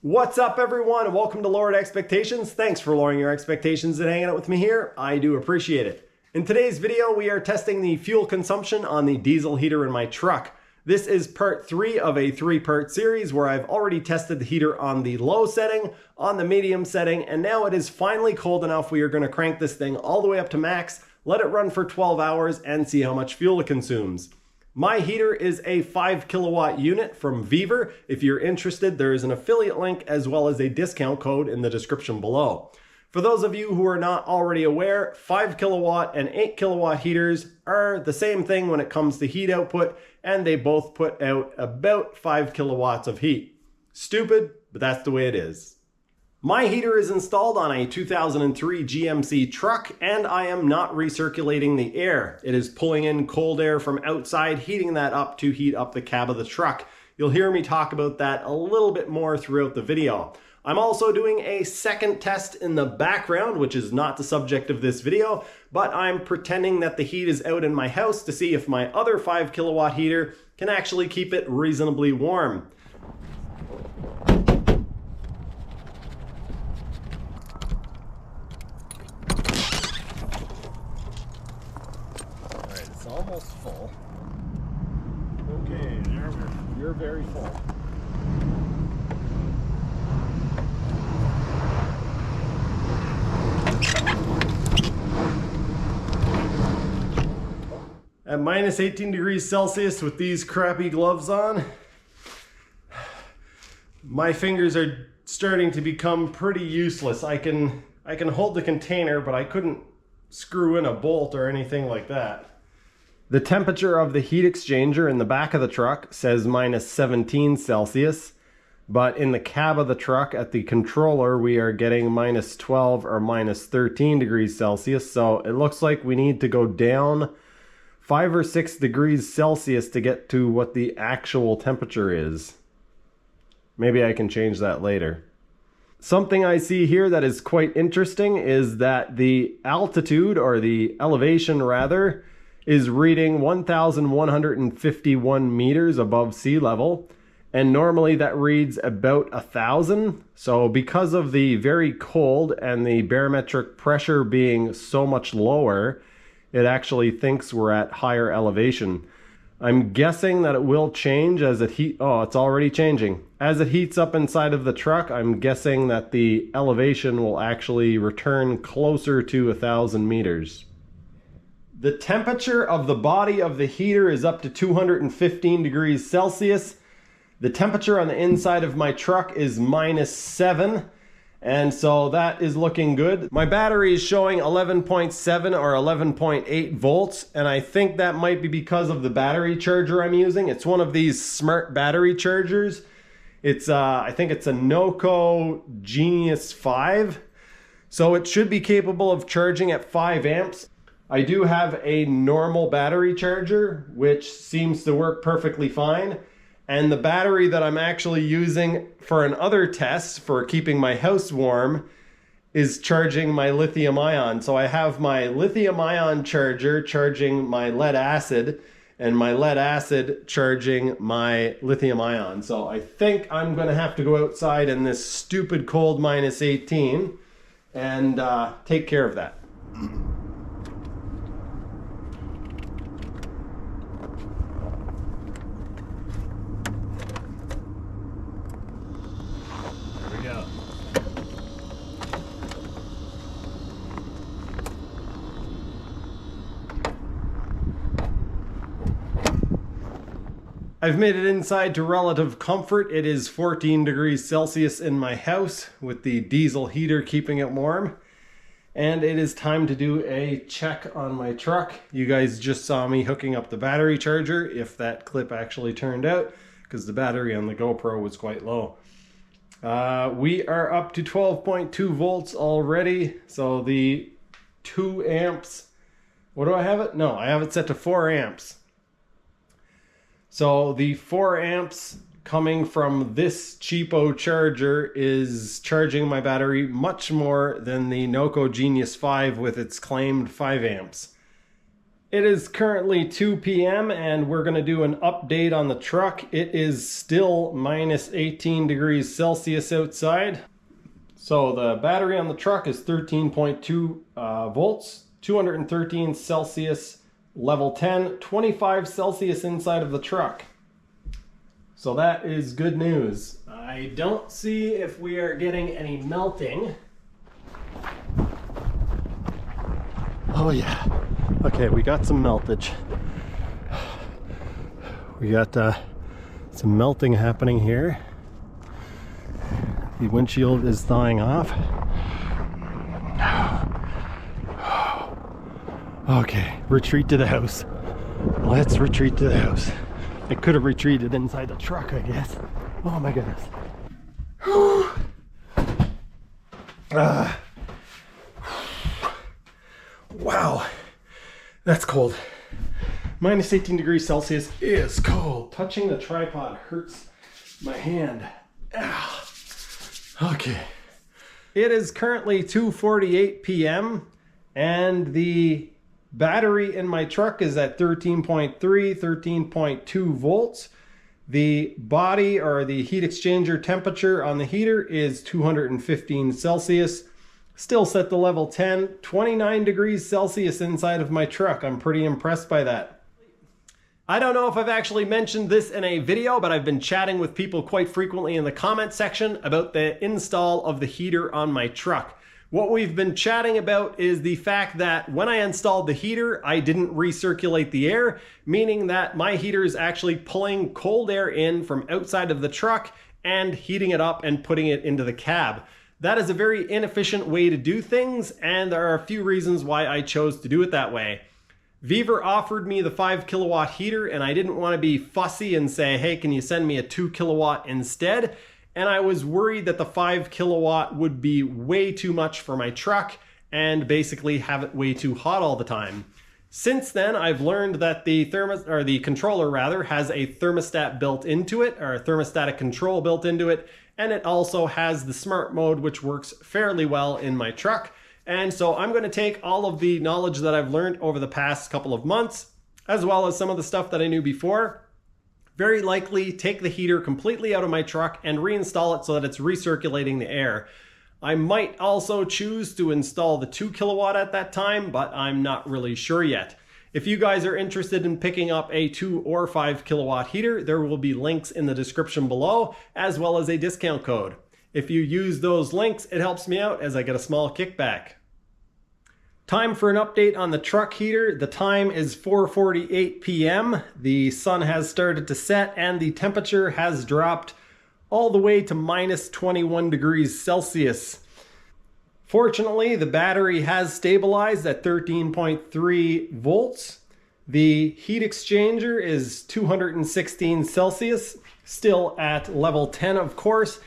What's up, everyone, and welcome to Lowered Expectations. Thanks for lowering your expectations and hanging out with me here. I do appreciate it. In today's video, we are testing the fuel consumption on the diesel heater in my truck. This is part 3 of a 3-part series where I've already tested the heater on the low setting, on the medium setting, and now it is finally cold enough we are going to crank this thing all the way up to max, let it run for 12 hours, and see how much fuel it consumes. My heater is a 5 kilowatt unit from Vevor. If you're interested, there is an affiliate link as well as a discount code in the description below. For those of you who are not already aware, 5 kilowatt and 8 kilowatt heaters are the same thing when it comes to heat output, and they both put out about 5 kilowatts of heat. Stupid, but that's the way it is. My heater is installed on a 2003 GMC truck, and I am not recirculating the air. It is pulling in cold air from outside, heating that up to heat up the cab of the truck. You'll hear me talk about that a little bit more throughout the video. I'm also doing a second test in the background, which is not the subject of this video, but I'm pretending that the heat is out in my house to see if my other 5 kilowatt heater can actually keep it reasonably warm. It's almost full. Okay, there we are. You're very full. At minus 18 degrees Celsius with these crappy gloves on, my fingers are starting to become pretty useless. I can hold the container, but I couldn't screw in a bolt or anything like that. The temperature of the heat exchanger in the back of the truck says minus 17 Celsius, but in the cab of the truck at the controller, we are getting minus 12 or minus 13 degrees Celsius. So it looks like we need to go down 5 or 6 degrees Celsius to get to what the actual temperature is. Maybe I can change that later. Something I see here that is quite interesting is that the altitude, or the elevation rather, is reading 1,151 meters above sea level, and normally that reads about 1,000. So because of the very cold and the barometric pressure being so much lower, it actually thinks we're at higher elevation. I'm guessing that it will change as it it's already changing. As it heats up inside of the truck, I'm guessing that the elevation will actually return closer to 1,000 meters. The temperature of the body of the heater is up to 215 degrees Celsius. The temperature on the inside of my truck is minus 7, and so that is looking good. My battery is showing 11.7 or 11.8 volts, and I think that might be because of the battery charger I'm using. It's one of these smart battery chargers. It's I think it's a Noco Genius 5, so it should be capable of charging at 5 amps. I do have a normal battery charger, which seems to work perfectly fine. And the battery that I'm actually using for another test for keeping my house warm is charging my lithium ion. So I have my lithium ion charger charging my lead acid, and my lead acid charging my lithium ion. So I think I'm gonna have to go outside in this stupid cold minus 18 and take care of that. I've made it inside to relative comfort. It is 14 degrees Celsius in my house with the diesel heater keeping it warm. and it is time to do a check on my truck. You guys just saw me hooking up the battery charger, if that clip actually turned out, because the battery on the GoPro was quite low. We are up to 12.2 volts already, so the 2 amps, what do I have it? No, I have it set to 4 amps. So the 4 amps coming from this cheapo charger is charging my battery much more than the Noco Genius 5 with its claimed 5 amps. It is currently 2 p.m. and we're going to do an update on the truck. It is still minus 18 degrees Celsius outside. So the battery on the truck is 13.2 volts, 213 Celsius, level 10, 25 Celsius inside of the truck. So that is good news. I don't see if we are getting any melting. Oh yeah. Okay, we got some meltage. We got some melting happening here. The windshield is thawing off. Okay, retreat to the house. Let's retreat to the house. I could have retreated inside the truck, I guess. Oh my goodness. Wow, that's cold. Minus 18 degrees Celsius is cold. Touching the tripod hurts my hand. Okay. It is currently 2:48 p.m. and the battery in my truck is at 13.2 volts. The body or the heat exchanger temperature on the heater is 215 Celsius. Still set to level 10, 29 degrees Celsius inside of my truck. I'm pretty impressed by that. I don't know if I've actually mentioned this in a video, but I've been chatting with people quite frequently in the comment section about the install of the heater on my truck. What we've been chatting about is the fact that when I installed the heater, I didn't recirculate the air, meaning that my heater is actually pulling cold air in from outside of the truck and heating it up and putting it into the cab. That is a very inefficient way to do things, and there are a few reasons why I chose to do it that way. Vevor offered me the 5 kilowatt heater, and I didn't want to be fussy and say, hey, can you send me a 2 kilowatt instead? And I was worried that the 5 kilowatt would be way too much for my truck and basically have it way too hot all the time. Since then, I've learned that the controller rather has a thermostat built into it, or a thermostatic control built into it, and it also has the smart mode, which works fairly well in my truck. And so I'm going to take all of the knowledge that I've learned over the past couple of months, as well as some of the stuff that I knew before, very likely take the heater completely out of my truck and reinstall it so that it's recirculating the air. I might also choose to install the 2 kilowatt at that time, but I'm not really sure yet. If you guys are interested in picking up a 2 or 5 kilowatt heater, there will be links in the description below, as well as a discount code. If you use those links, it helps me out as I get a small kickback. Time for an update on the truck heater. The time is 4:48 p.m. The sun has started to set and the temperature has dropped all the way to minus 21 degrees Celsius. Fortunately, the battery has stabilized at 13.3 volts. The heat exchanger is 216 Celsius, still at level 10 of course.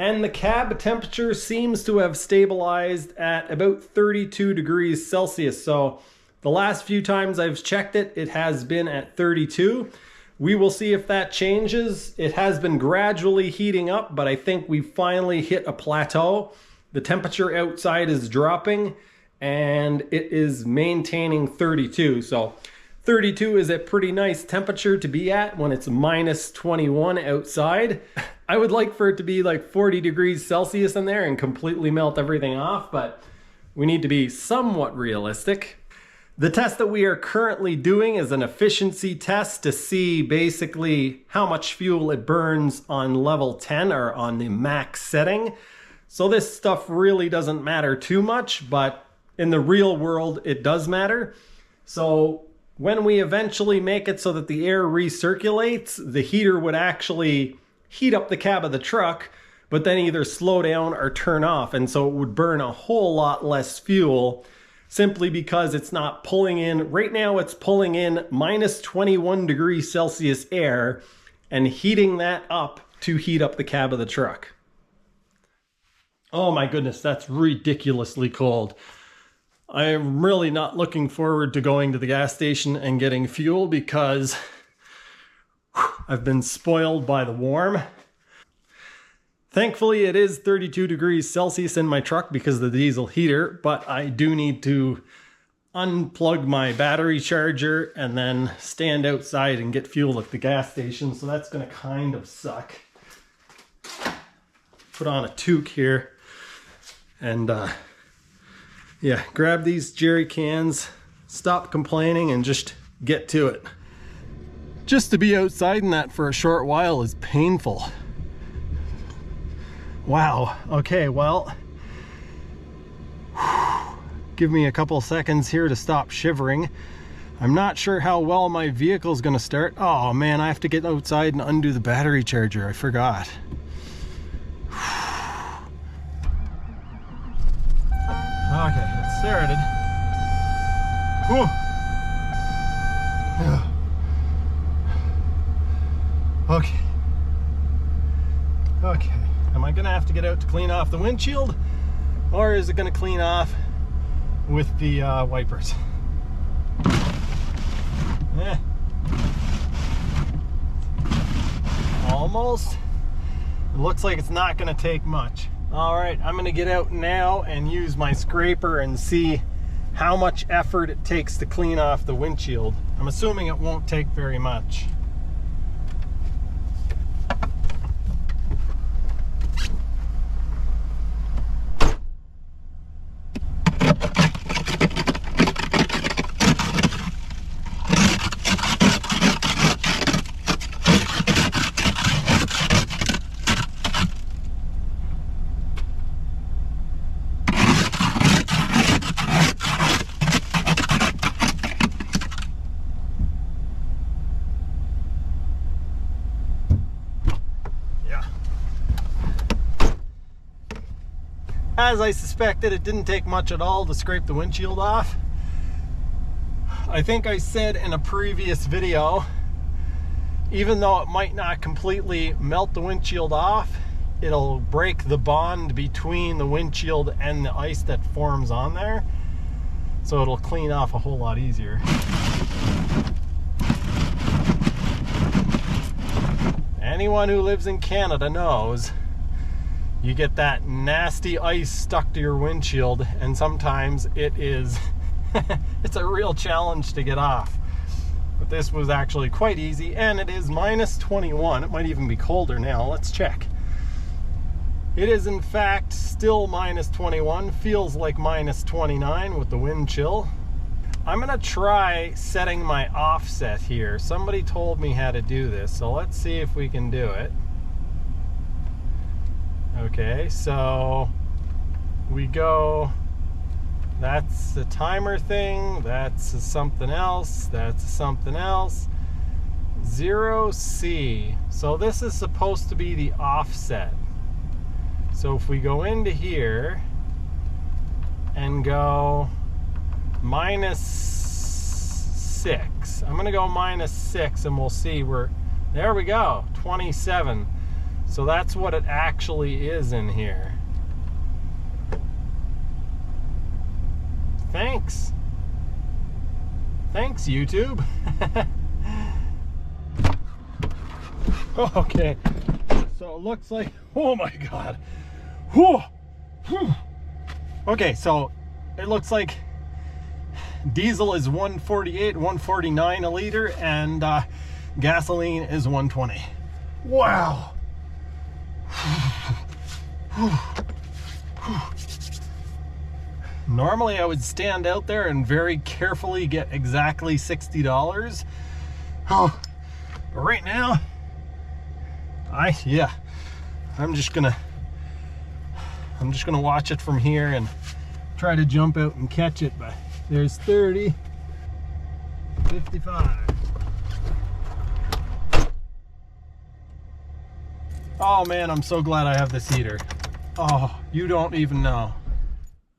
And the cab temperature seems to have stabilized at about 32 degrees Celsius. So the last few times I've checked it, it has been at 32. We will see if that changes. It has been gradually heating up, but I think we finally hit a plateau. The temperature outside is dropping and it is maintaining 32. So 32 is a pretty nice temperature to be at when it's minus 21 outside. I would like for it to be like 40 degrees Celsius in there and completely melt everything off, but we need to be somewhat realistic. The test that we are currently doing is an efficiency test to see basically how much fuel it burns on level 10 or on the max setting. So this stuff really doesn't matter too much, but in the real world, it does matter. So when we eventually make it so that the air recirculates, the heater would actually heat up the cab of the truck, but then either slow down or turn off. And so it would burn a whole lot less fuel simply because it's not pulling in. Right now it's pulling in minus 21 degrees Celsius air and heating that up to heat up the cab of the truck. Oh my goodness, that's ridiculously cold. I'm really not looking forward to going to the gas station and getting fuel because I've been spoiled by the warm. Thankfully, it is 32 degrees Celsius in my truck because of the diesel heater, but I do need to unplug my battery charger and then stand outside and get fuel at the gas station, so that's going to kind of suck. Put on a toque here and yeah, grab these jerry cans, stop complaining, and just get to it. Just to be outside in that for a short while is painful. Wow, okay, well, give me a couple seconds here to stop shivering. I'm not sure how well my vehicle's gonna start. Oh man, I have to get outside and undo the battery charger, I forgot. Okay, it started. Whew. Okay. Okay. Am I gonna have to get out to clean off the windshield, or is it gonna clean off with the wipers? Almost. It looks like it's not gonna take much. All right, I'm gonna get out now and use my scraper and see how much effort it takes to clean off the windshield. I'm assuming it won't take very much. As I suspected, it didn't take much at all to scrape the windshield off. I think I said in a previous video, even though it might not completely melt the windshield off, it'll break the bond between the windshield and the ice that forms on there. So it'll clean off a whole lot easier. Anyone who lives in Canada knows you get that nasty ice stuck to your windshield, and sometimes it is it's a real challenge to get off. But this was actually quite easy, and it is minus 21. It might even be colder now. Let's check. It is in fact still minus 21. Feels like minus 29 with the wind chill. I'm gonna try setting my offset here. Somebody told me how to do this, so let's see if we can do it. Okay, so we go, that's the timer thing, that's something else, that's something else. 0C. So this is supposed to be the offset. So if we go into here and go minus 6, I'm gonna go minus 6 and we'll see where, there we go, 27. So that's what it actually is in here. Thanks. Thanks, YouTube. Okay, so it looks like, oh my God. Whew. Whew. Okay, so it looks like diesel is 148, 149 a liter, and gasoline is 120. Wow. Normally I would stand out there and very carefully get exactly $60. Oh, but right now, I'm just gonna watch it from here and try to jump out and catch it. But there's 30, 55. Oh man, I'm so glad I have this heater. Oh, you don't even know.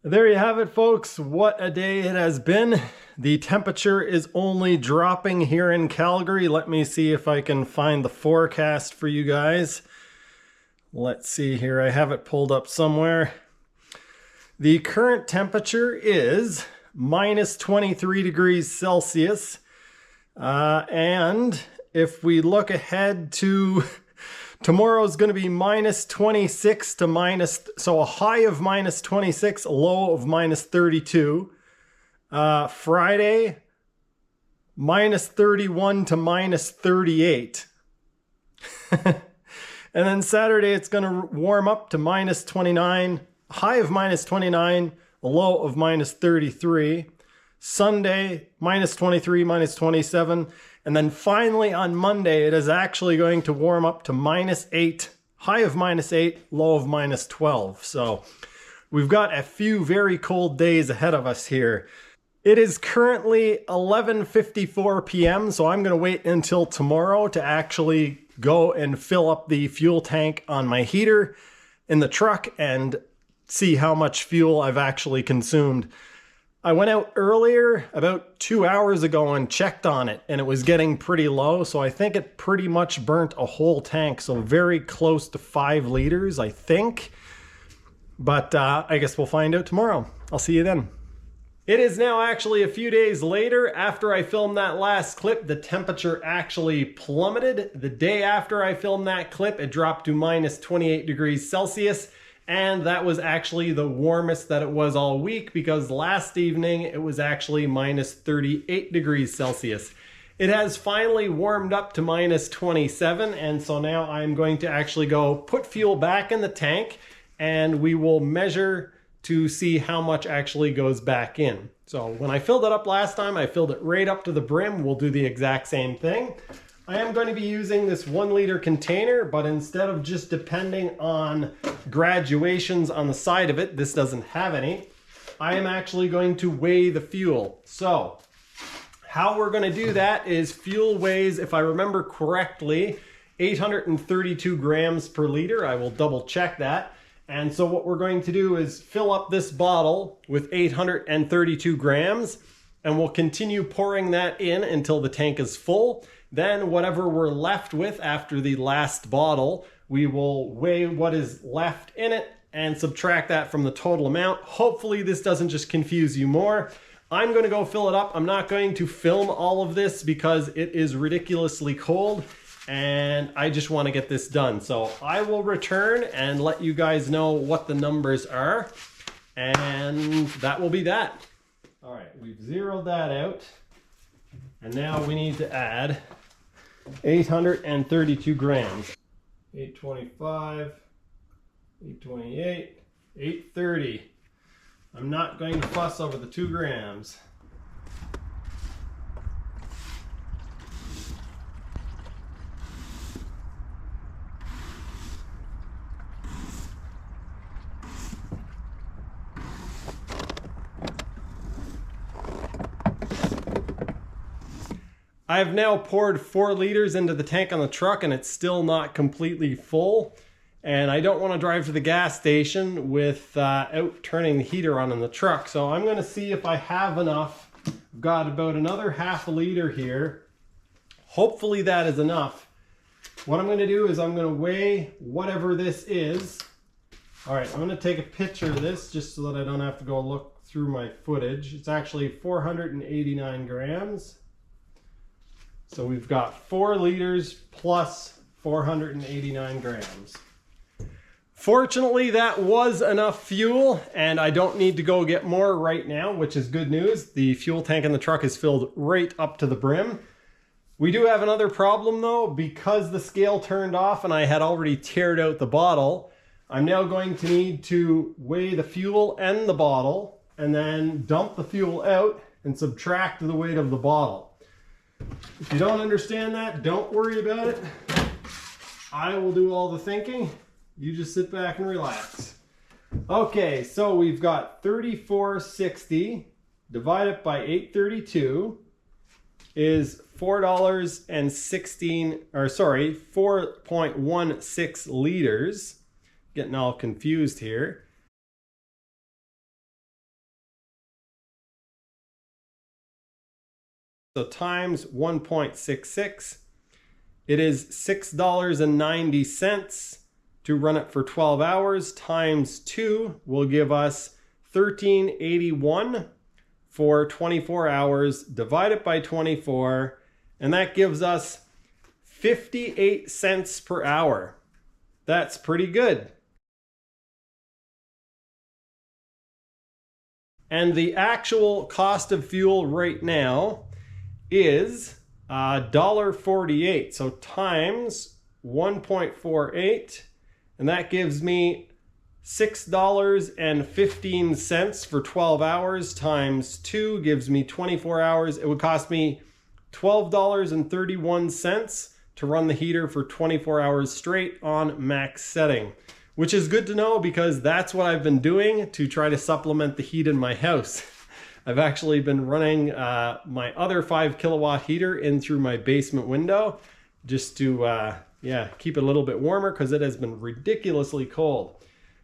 There you have it, folks. What a day it has been. The temperature is only dropping here in Calgary. Let me see if I can find the forecast for you guys. Let's see here. I have it pulled up somewhere. The current temperature is minus 23 degrees Celsius. And if we look ahead to tomorrow's going to be minus 26 to so a high of minus 26, a low of minus 32. Friday, minus 31 to minus 38. And then Saturday, it's going to warm up to minus 29, high of minus 29, a low of minus 33. Sunday, minus 23, minus 27. And then finally on Monday, it is actually going to warm up to minus 8, high of minus 8, low of minus 12. So we've got a few very cold days ahead of us here. It is currently 11:54 p.m. So I'm going to wait until tomorrow to actually go and fill up the fuel tank on my heater in the truck and see how much fuel I've actually consumed. I went out earlier, about 2 hours ago, and checked on it, and it was getting pretty low, so I think it pretty much burnt a whole tank, so very close to 5 liters, I think. But I guess we'll find out tomorrow. I'll see you then. It is now actually a few days later. After I filmed that last clip, the temperature actually plummeted. The day after I filmed that clip, it dropped to minus 28 degrees Celsius. And that was actually the warmest that it was all week, because last evening it was actually minus 38 degrees Celsius. It has finally warmed up to minus 27, and so now I'm going to actually go put fuel back in the tank, and we will measure to see how much actually goes back in. So when I filled it up last time, I filled it right up to the brim. We'll do the exact same thing. I am going to be using this 1 liter container, but instead of just depending on graduations on the side of it, this doesn't have any, I am actually going to weigh the fuel. So how we're going to do that is fuel weighs, if I remember correctly, 832 grams per liter. I will double check that. And so what we're going to do is fill up this bottle with 832 grams, and we'll continue pouring that in until the tank is full. Then whatever we're left with after the last bottle, we will weigh what is left in it and subtract that from the total amount. Hopefully this doesn't just confuse you more. I'm going to go fill it up. I'm not going to film all of this because it is ridiculously cold and I just want to get this done. So I will return and let you guys know what the numbers are, and that will be that. All right, we've zeroed that out, and now we need to add 832 grams. 825, 828, 830. I'm not going to fuss over the 2 grams. I've now poured 4 liters into the tank on the truck, and it's still not completely full. And I don't want to drive to the gas station without turning the heater on in the truck. So I'm going to see if I have enough. I've got about another half a liter here. Hopefully that is enough. What I'm going to do is I'm going to weigh whatever this is. All right, I'm going to take a picture of this just so that I don't have to go look through my footage. It's actually 489 grams. So we've got 4 liters plus 489 grams. Fortunately, that was enough fuel, and I don't need to go get more right now, which is good news. The fuel tank in the truck is filled right up to the brim. We do have another problem though, because the scale turned off and I had already tared out the bottle. I'm now going to need to weigh the fuel and the bottle, and then dump the fuel out and subtract the weight of the bottle. If you don't understand that, don't worry about it. I will do all the thinking. You just sit back and relax. Okay, so we've got 3460 divided by 832 is 4.16 liters. Getting all confused here. So times 1.66, it is $6.90 to run it for 12 hours, times 2 will give us $13.81 for 24 hours, divide it by 24, and that gives us 58 cents per hour. That's pretty good. And the actual cost of fuel right now is $1.48. So times 1.48, and that gives me $6.15 for 12 hours, times 2 gives me 24 hours. It would cost me $12.31 to run the heater for 24 hours straight on max setting, which is good to know because that's what I've been doing to try to supplement the heat in my house. I've actually been running my other 5 kilowatt heater in through my basement window just to keep it a little bit warmer because it has been ridiculously cold.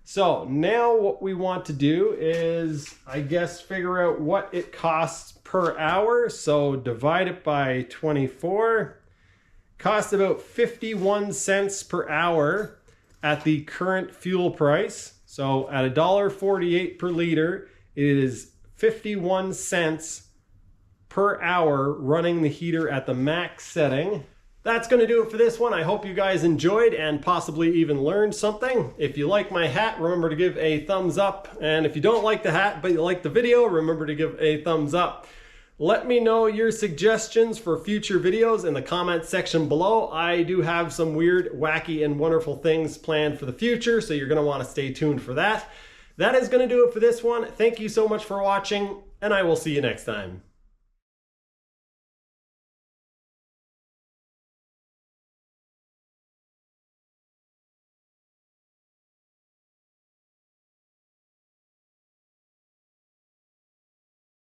So now what we want to do is, I guess, figure out what it costs per hour. So divide it by 24. Costs about 51 cents per hour at the current fuel price. So at $1.48 per liter, it is 51 cents per hour running the heater at the max setting. That's going to do it for this one. I hope you guys enjoyed and possibly even learned something. If you like my hat, remember to give a thumbs up. And if you don't like the hat, but you like the video, remember to give a thumbs up. Let me know your suggestions for future videos in the comments section below. I do have some weird, wacky, and wonderful things planned for the future, so you're going to want to stay tuned for that. That is going to do it for this one. Thank you so much for watching, and I will see you next time.